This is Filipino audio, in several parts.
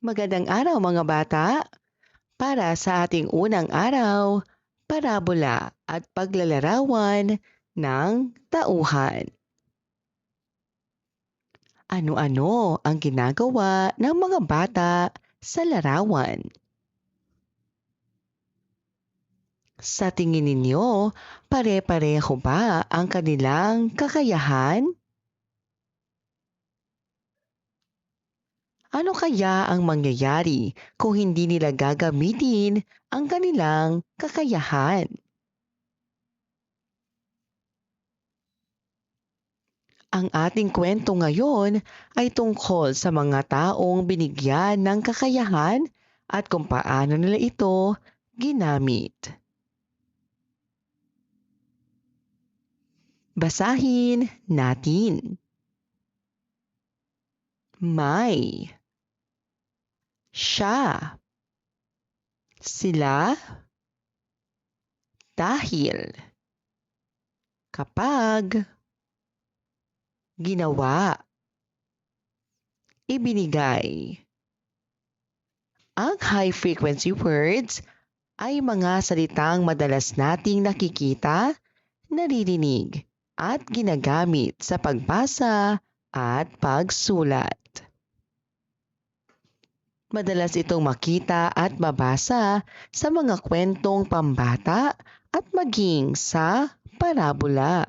Magandang araw mga bata. Para sa ating unang araw, parabola at paglalarawan ng tauhan. Ano-ano ang ginagawa ng mga bata sa larawan? Sa tingin ninyo, pare-pareho ba ang kanilang kakayahan? Ano kaya ang mangyayari kung hindi nila gagamitin ang kanilang kakayahan? Ang ating kwento ngayon ay tungkol sa mga taong binigyan ng kakayahan at kung paano nila ito ginamit. Basahin natin. May, siya, sila, dahil, kapag, ginawa, ibinigay. Ang high-frequency words ay mga salitang madalas nating nakikita, naririnig, at ginagamit sa pagbasa at pagsulat. Madalas itong makita at mabasa sa mga kwentong pambata at maging sa parabola.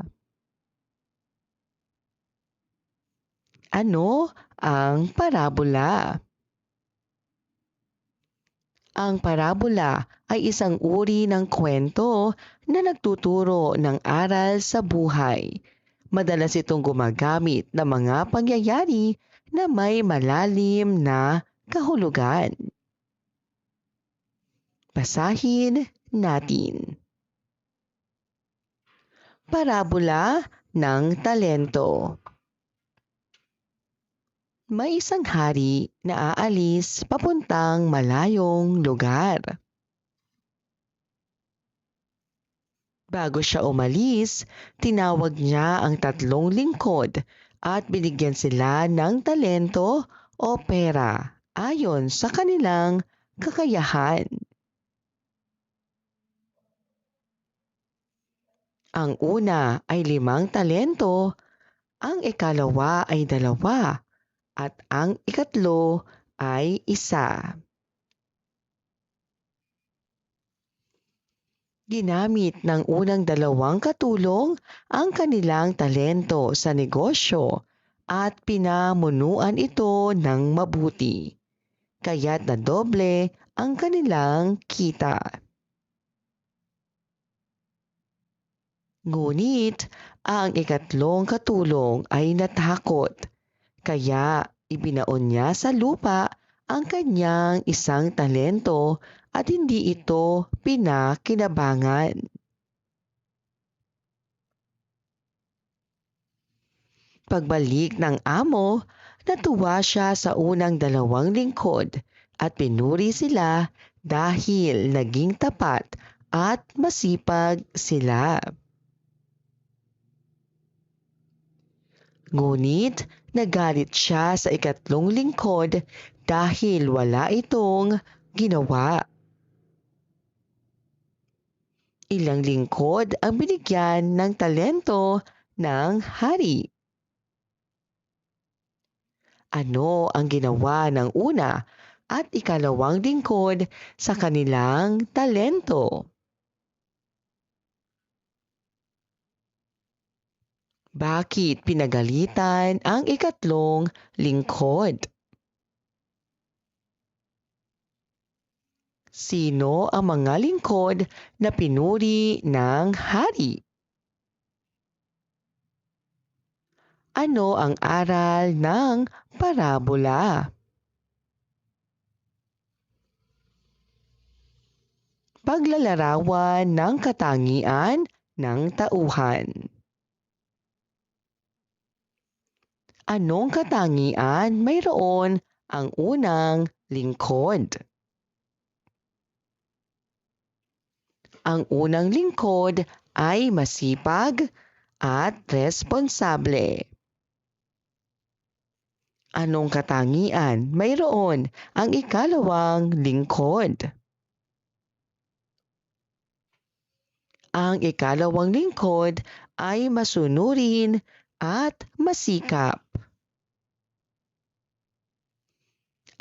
Ano ang parabola? Ang parabola ay isang uri ng kwento na nagtuturo ng aral sa buhay. Madalas itong gumagamit ng mga pangyayari na may malalim na kahulugan. Basahin natin. Parabola ng talento. May isang hari na aalis papuntang malayong lugar. Bago siya umalis, tinawag niya ang tatlong lingkod at binigyan sila ng talento o pera ayon sa kanilang kakayahan. Ang una ay 5 talento, ang ikalawa ay 2, at ang ikatlo ay 1. Ginamit ng unang dalawang katulong ang kanilang talento sa negosyo at pinamunuan ito ng mabuti. Kaya't nadoble ang kanilang kita. Ngunit ang ikatlong katulong ay natakot, kaya ibinaon niya sa lupa ang kanyang isang talento at hindi ito pinakinabangan. Pagbalik ng amo, natuwa siya sa unang dalawang lingkod at pinuri sila dahil naging tapat at masipag sila. Ngunit nagalit siya sa ikatlong lingkod dahil wala itong ginawa. Ilang lingkod ang binigyan ng talento ng hari. Ano ang ginawa ng una at ikalawang lingkod sa kanilang talento? Bakit pinagalitan ang ikatlong lingkod? Sino ang mga lingkod na pinuri ng hari? Ano ang aral ng parabola? Paglalarawan ng katangian ng tauhan. Anong katangian mayroon ang unang lingkod? Ang unang lingkod ay masipag at responsable. Anong katangian mayroon ang ikalawang lingkod? Ang ikalawang lingkod ay masunurin at masikap.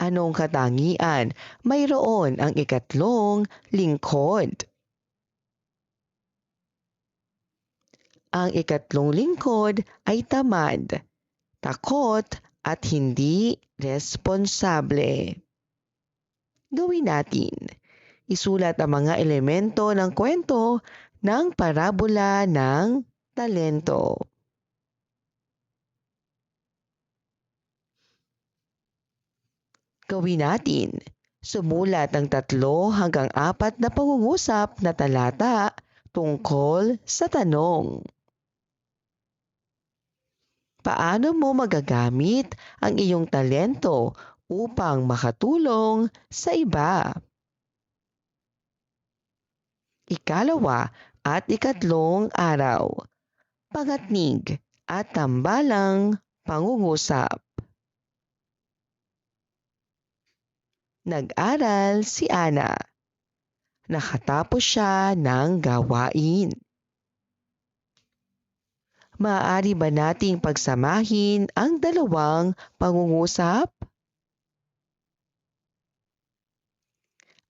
Anong katangian mayroon ang ikatlong lingkod? Ang ikatlong lingkod ay tamad, takot at hindi responsable. Gawin natin. Isulat ang mga elemento ng kwento ng parabola ng talento. Gawin natin. Sumulat ng 3 hanggang 4 na pangungusap na talata tungkol sa tanong. Paano mo magagamit ang iyong talento upang makatulong sa iba? Ikalawa at ikatlong araw. Pangatnig at tambalang pangungusap. Nag-aral si Ana. Nakatapos siya ng gawain. Maaari ba nating pagsamahin ang dalawang pangungusap?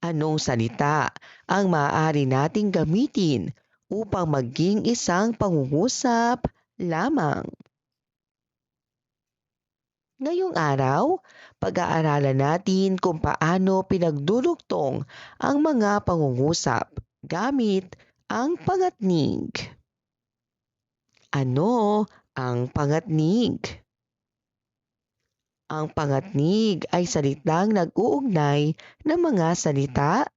Anong salita ang maaari nating gamitin upang maging isang pangungusap lamang? Ngayong araw, pag-aaralan natin kung paano pinagdurugtong ang mga pangungusap gamit ang pangatnig. Ano ang pangatnig? Ang pangatnig ay salitang nag-uugnay ng mga salita,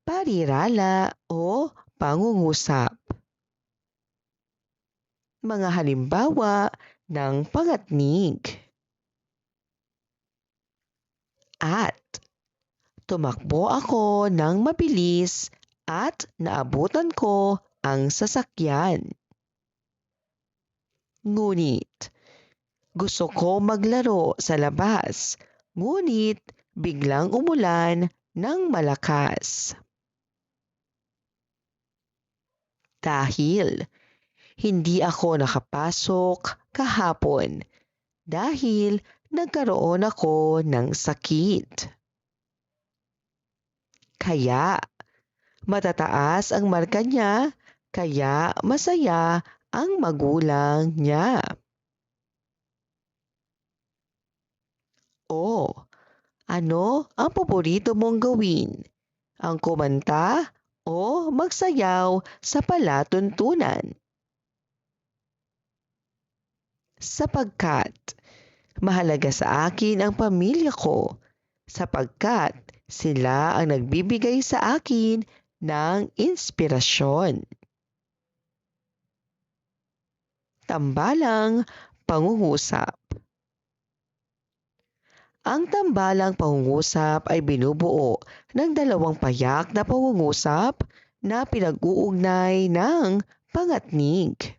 parirala o pangungusap. Mga halimbawa ng pangatnig. At tumakbo ako ng mabilis at naabutan ko ang sasakyan. Ngunit, gusto ko maglaro sa labas, ngunit biglang umulan ng malakas. Dahil hindi ako nakapasok kahapon dahil nagkaroon ako ng sakit. Kaya matataas ang marka niya, kaya masaya ang magulang niya. O, ano ang paborito mong gawin? Ang kumanta o magsayaw sa palatuntunan? Sapagkat mahalaga sa akin ang pamilya ko, sapagkat sila ang nagbibigay sa akin ng inspirasyon. Tambalang pangungusap. Ang tambalang pangungusap ay binubuo ng 2 payak na pangungusap na pinag-uugnay ng pangatnig.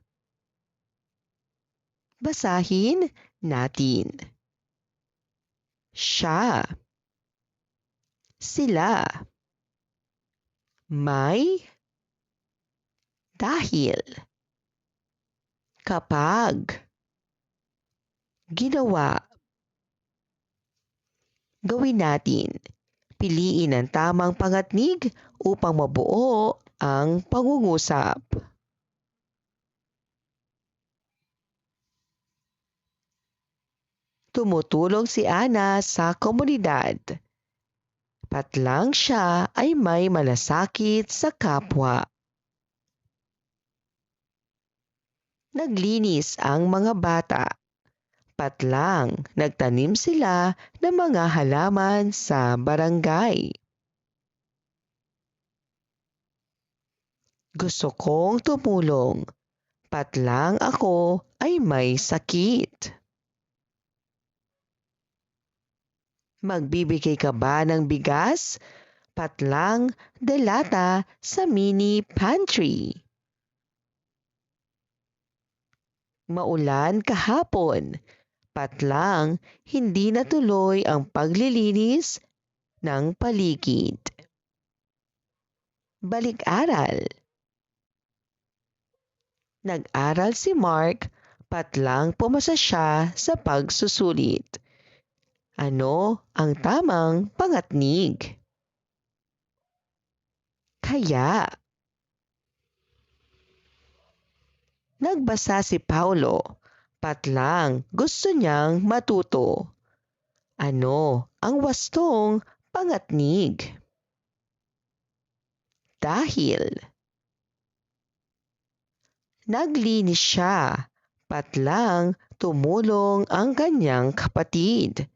Basahin natin. Siya. Sila. May. Dahil. Kapag. Ginawa. Gawin natin. Piliin ang tamang pangatnig upang mabuo ang pangungusap. Tumutulong si Ana sa komunidad. Patlang siya ay may malasakit sa kapwa. Naglinis ang mga bata. Patlang nagtanim sila ng mga halaman sa barangay. Gusto kong tumulong. Patlang ako ay may sakit. Magbibigay ka ba ng bigas? Patlang delata sa mini pantry. Maulan kahapon. Patlang hindi natuloy ang paglilinis ng paligid. Balik-aral. Nag-aral si Mark, patlang pumasa siya sa pagsusulit. Ano ang tamang pangatnig? Kaya. Nagbasa si Paulo, patlang gusto niyang matuto. Ano ang wastong pangatnig? Dahil. Naglinis siya, patlang tumulong ang kanyang kapatid.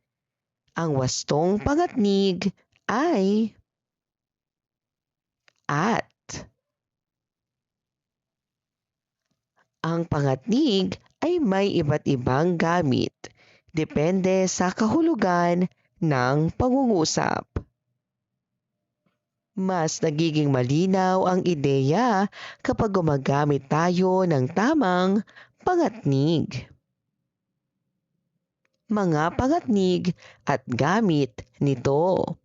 Ang wastong pangatnig ay at. Ang pangatnig ay may iba't ibang gamit. Depende sa kahulugan ng pangungusap. Mas nagiging malinaw ang ideya kapag gumagamit tayo ng tamang pangatnig. Mga pangatnig at gamit nito.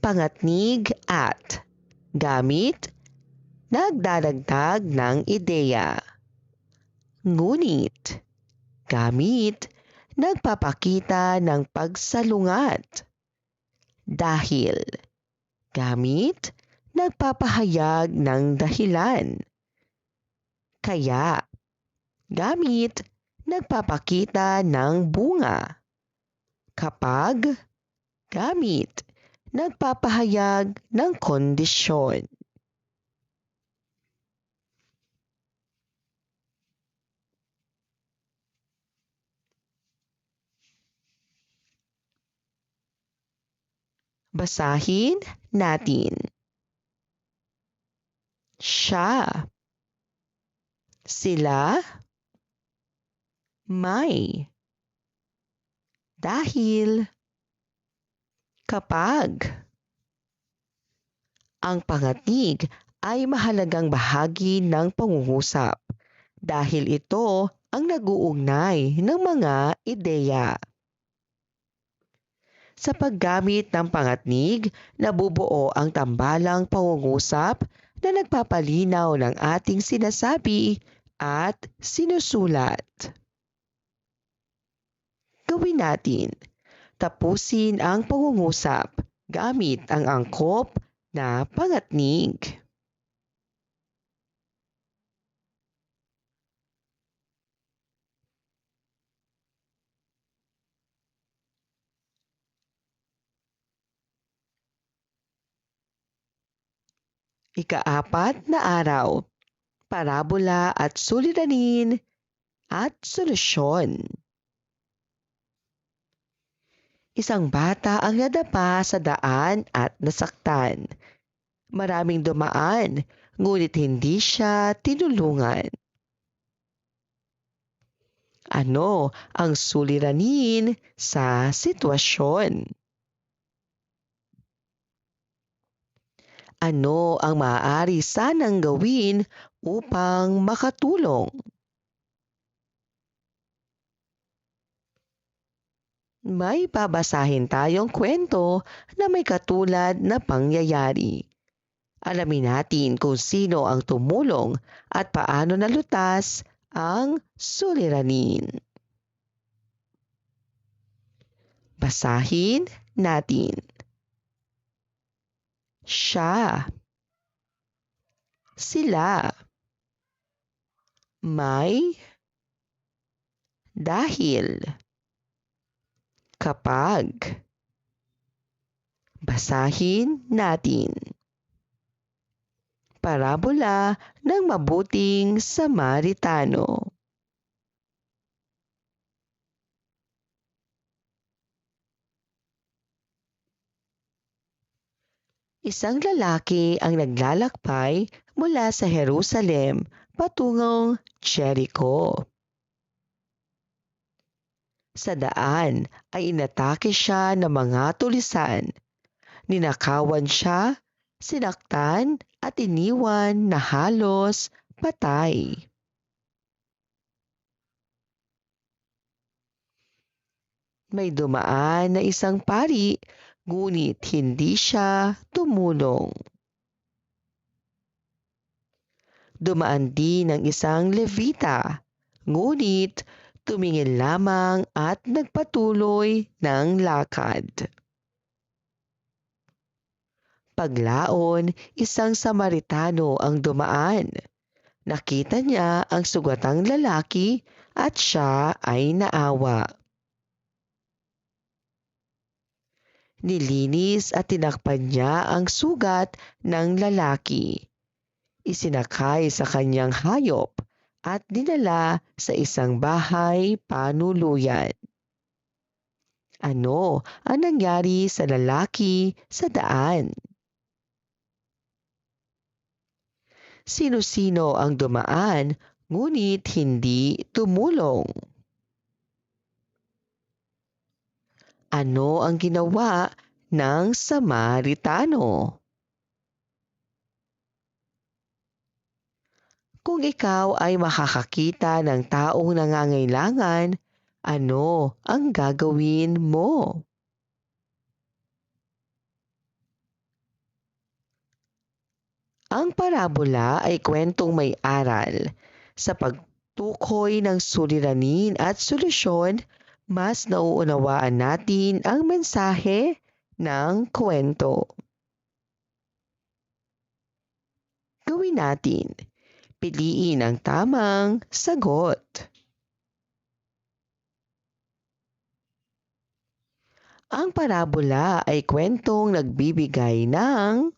Pangatnig at gamit, nagdadagdag ng ideya. Ngunit, gamit, nagpapakita ng pagsalungat. Dahil, gamit, nagpapahayag ng dahilan. Kaya, gamit, nagpapakita ng bunga. Kapag, gamit, nagpapahayag ng kondisyon. Basahin natin. Siya. Sila. May. Dahil. Kapag. Ang pangatnig ay mahalagang bahagi ng pangungusap dahil ito ang nag-uugnay ng mga ideya. Sa paggamit ng pangatnig, nabubuo ang tambalang pangungusap na nagpapalinaw ng ating sinasabi at sinusulat. Gawin natin. Tapusin ang pangungusap gamit ang angkop na pangatnig. Ika-4 na araw, parabola at suliranin at solusyon. Isang bata ang nadapa sa daan at nasaktan. Maraming dumaan, ngunit hindi siya tinulungan. Ano ang suliranin sa sitwasyon? Ano ang maaari sanang gawin upang makatulong? May babasahin tayong kwento na may katulad na pangyayari. Alamin natin kung sino ang tumulong at paano nalutas ang suliranin. Basahin natin. Siya. Sila. May. Dahil. Kapag. Basahin natin. Parabola ng mabuting Samaritano. Isang lalaki ang naglalakbay mula sa Jerusalem patungong Jericho. Sa daan ay inatake siya ng mga tulisan. Ninakawan siya, sinaktan at iniwan na halos patay. May dumaan na isang pari, ngunit hindi siya tumulong. Dumaan din ang isang levita, ngunit tumingin lamang at nagpatuloy ng lakad. Paglaon, isang Samaritano ang dumaan. Nakita niya ang sugatang lalaki at siya ay naawa. Nilinis at tinakpan niya ang sugat ng lalaki. Isinakay sa kanyang hayop at dinala sa isang bahay panuluyan. Ano ang nangyari sa lalaki sa daan? Sino-sino ang dumaan ngunit hindi tumulong? Ano ang ginawa ng Samaritano? Kung ikaw ay makakakita ng taong nangangailangan, ano ang gagawin mo? Ang parabola ay kwentong may aral. Sa pagtukoy ng suliranin at solusyon, mas nauunawaan natin ang mensahe ng kwento. Gawin natin. Piliin ang tamang sagot. Ang parabola ay kwentong nagbibigay ng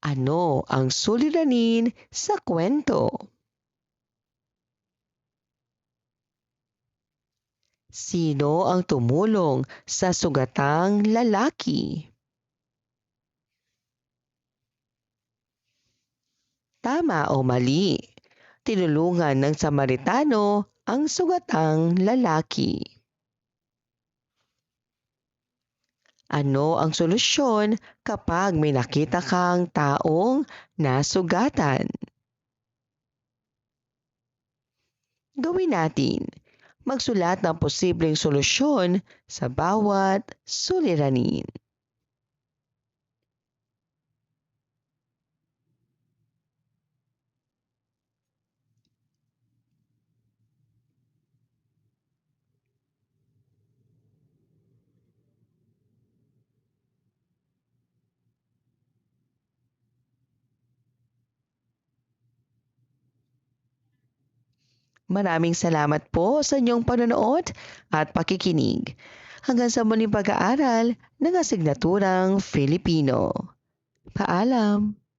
ano ang suliranin sa kwento? Sino ang tumulong sa sugatang lalaki? Tama o mali? Tinulungan ng Samaritano ang sugatang lalaki. Ano ang solusyon kapag may nakita kang taong nasugatan? Gawin natin. Magsulat ng posibleng solusyon sa bawat suliranin. Maraming salamat po sa inyong panonood at pakikinig. Hanggang sa muling pag-aaral ng asignaturang Filipino. Paalam!